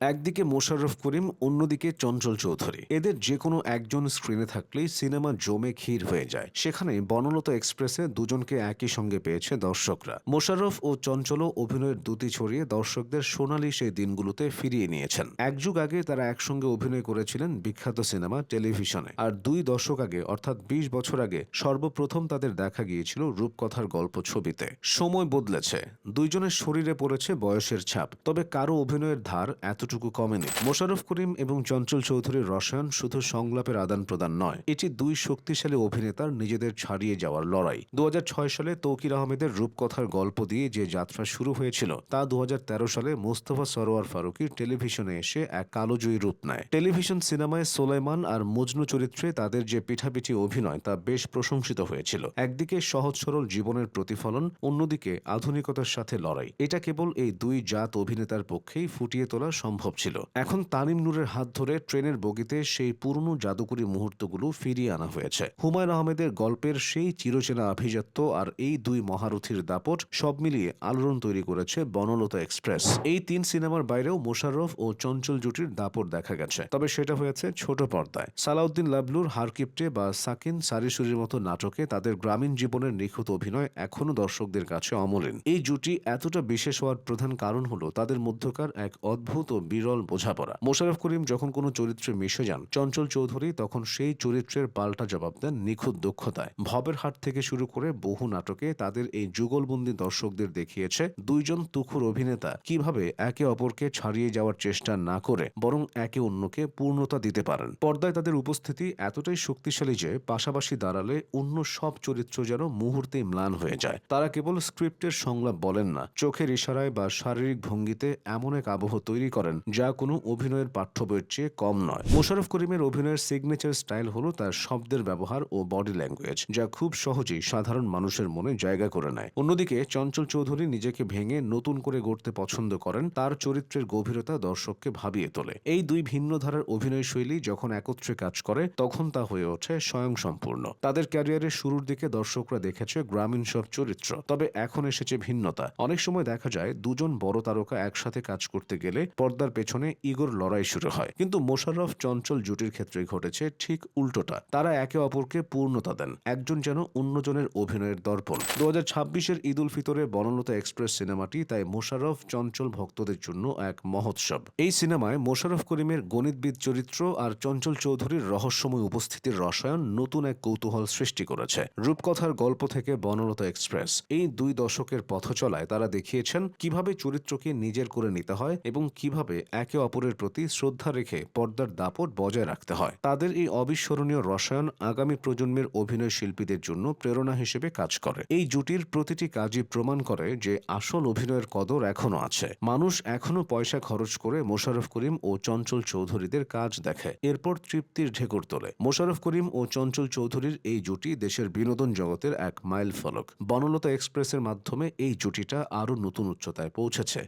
একদিকে মোশাররফ করিম, অন্যদিকে চঞ্চল চৌধুরী। এদের যে কোনো একজন স্ক্রিনে থাকলেই সিনেমা জমে ক্ষীর হয়ে যায়। সেখানে বনলতা এক্সপ্রেসে দুজনকে একই সঙ্গে পেয়েছে দর্শকরা। মোশাররফ ও চঞ্চলও অভিনয়ের দ্যুতি ছড়িয়ে দর্শকদের সোনালি সেই দিনগুলোতে ফিরিয়ে নিয়েছেন। এক যুগ আগে তারা একসঙ্গে অভিনয় করেছিলেন বিখ্যাত সিনেমা টেলিভিশনে, আর 2 দশক আগে অর্থাৎ 20 বছর আগে সর্বপ্রথম তাদের দেখা গিয়েছিল রূপকথার গল্প ছবিতে। সময় বদলেছে, দুইজনের শরীরে পড়েছে বয়সের ছাপ, তবে কারো অভিনয়ের ধার এতটুকু কমেনি। মোশাররফ করিম এবং চঞ্চল চৌধুরীর রসায়ন শুধু সংলাপের আদান প্রদান নয়, এটি দুই শক্তিশালী অভিনেতার নিজেদের ছাড়িয়ে যাওয়ার লড়াই। 2006 সালে তৌকির আহমেদের রূপকথার গল্প দিয়ে যে যাত্রা শুরু হয়েছিল তা 2013 সালে মোস্তফা সরোয়ার ফারুকীর টেলিভিশনে এসে এক কালোজয়ী রূপ নেয়। টেলিভিশন সিনেমায় সোলাইমান আর মজনু চরিত্রে তাদের যে পিঠাপিঠি অভিনয় তা বেশ প্রশংসিত হয়েছিল। একদিকে সহজ সরল জীবনের প্রতিফলন, অন্যদিকে আধুনিকতার সাথে লড়াই। এটা কেবল এই দুই জাত অভিনেতার পক্ষেই ফুটিয়ে তোলা সম্ভব ছিল। এখন তানিম নূরের হাত ধরে ট্রেনের বগিতে সেই পুরনো জাদুকরী মুহূর্তগুলো ফিরিয়ে আনা হয়েছে। হুমায়ুন আহমেদের গল্পের সেই চিরচেনা আভিজাত্য আর এই দুই মহারথীর দাপট সব মিলিয়ে আলোড়ন তৈরি করেছে বনলতা এক্সপ্রেস। এই 3 সিনেমার বাইরেও মোশাররফ ও চঞ্চল জুটির দাপট দেখা গেছে, তবে সেটা হয়েছে ছোট পর্দায়। সালাউদ্দিন লাবলুর হারকিপ্টে বা সাকিন সারিসুরির মতো নাটকে তাদের গ্রামীণ জীবনের নিখুঁত অভিনয় এখনও দর্শকদের কাছে অমলিন। এই জুটি এতটা বিশেষ হওয়ার প্রধান কারণ হলো তাদের মধ্যকার এক অদ্ভুত ও বিরল বোঝাপড়া। মোশাররফ করিম যখন কোনো চরিত্রে মিশে যান, চঞ্চল চৌধুরী তখন সেই চরিত্রের পাল্টা জবাব দেন নিখুঁত দক্ষতায়। ভবের হাট থেকে শুরু করে বহু নাটকে তাদের এই যুগলবন্দি দর্শকদের দেখিয়েছে দুইজন তুখুর অভিনেতা কিভাবে একে অপরকে ছাড়িয়ে যাওয়ার চেষ্টা না করে বরং একে অন্যকে পূর্ণতা দিতে পারেন। পর্দায় তাদের উপস্থিতি এতটাই শক্তিশালী যে পাশাপাশি দাঁড়ালে অন্য সব চরিত্র যেন মুহূর্তেই ম্লান হয়ে যায়। তারা কেবল স্ক্রিপ্টের সংলাপ বলেন না, চোখের ইশারায় বা শারীরিক ভঙ্গিতে এমন এক আবহ তৈরি করেন যা কোনো অভিনয়ের পাঠ্য বইয়ের চেয়ে কম নয়। মোশাররফ করিমের অভিনয়ের সিগনেচার স্টাইল হলো তার শব্দের ব্যবহার ও বডি ল্যাঙ্গুয়েজ, যা খুব সহজেই সাধারণ মানুষের মনে জায়গা করে নেয়। অন্যদিকে চঞ্চল চৌধুরী নিজেকে ভেঙে নতুন করে গড়তে পছন্দ করেন, তার চরিত্রের গভীরতা দর্শককে ভাবিয়ে তোলে। এই দুই ভিন্ন ধারার অভিনয় শৈলী যখন একত্রে কাজ করে তখন তা হয়ে ওঠে স্বয়ংসম্পূর্ণ। তাদের ক্যারিয়ারের শুরুর দিকে দর্শকরা দেখেছে গ্রামীণ সব চরিত্র, তবে এখন এসেছে ভিন্নতা। অনেক সময় দেখা যায় দুজন বড় তারকা একসাথে কাজ করতে গেলে পর্দার পেছনে ইগোর লড়াই শুরু হয়, কিন্তু মোশাররফ চঞ্চল জুটির ক্ষেত্রে ঘটেছে ঠিক উল্টোটা। তারা একে অপরকে পূর্ণতা দেন, একজন যেন অন্যজনের অভিনয়ের দর্পণ। 2026-এর ঈদ উল ফিতরে বনলতা এক্সপ্রেস সিনেমাটি তাই মোশাররফ চঞ্চল ভক্তদের জন্য এক মহোৎসব। এই সিনেমায় মোশাররফ করিমের গণিতবিদ চরিত্র আর চঞ্চল চৌধুরীর রহস্যময় উপস্থিতির রসায়ন নতুন এক কৌতূহল সৃষ্টি করেছে। রূপকথার গল্প থেকে বনলতা এক্সপ্রেস, এই 2 দশকের পথচলায় তারা দেখিয়েছেন কিভাবে চরিত্রকে নিজের করে নিতে হয় এবং কিভাবে একে অপরের প্রতি শ্রদ্ধা রেখে পর্দার দাপট বজায় রাখতে হয়। তাদের এই অবিস্মরণীয় রসায়ন আগামী প্রজন্মের অভিনয় শিল্পীদের জন্য প্রেরণা হিসেবে কাজ করে। এই জুটির প্রতিটি কাজই প্রমাণ করে যে আসল অভিনয়ের কদর এখনো আছে। মানুষ এখনো পয়সা খরচ করে মোশাররফ করিম ও চঞ্চল চৌধুরীদের কাজ দেখে, এরপর তৃপ্তির ঢেকুর তোলে। মোশাররফ করিম ও চঞ্চল চৌধুরীর এই জুটি দেশের বিনোদন জগতের এক মাইল ফলক। বনলতা এক্সপ্রেসের মাধ্যমে এই জুটিটা আরও নতুন উচ্চতায় পৌঁছেছে।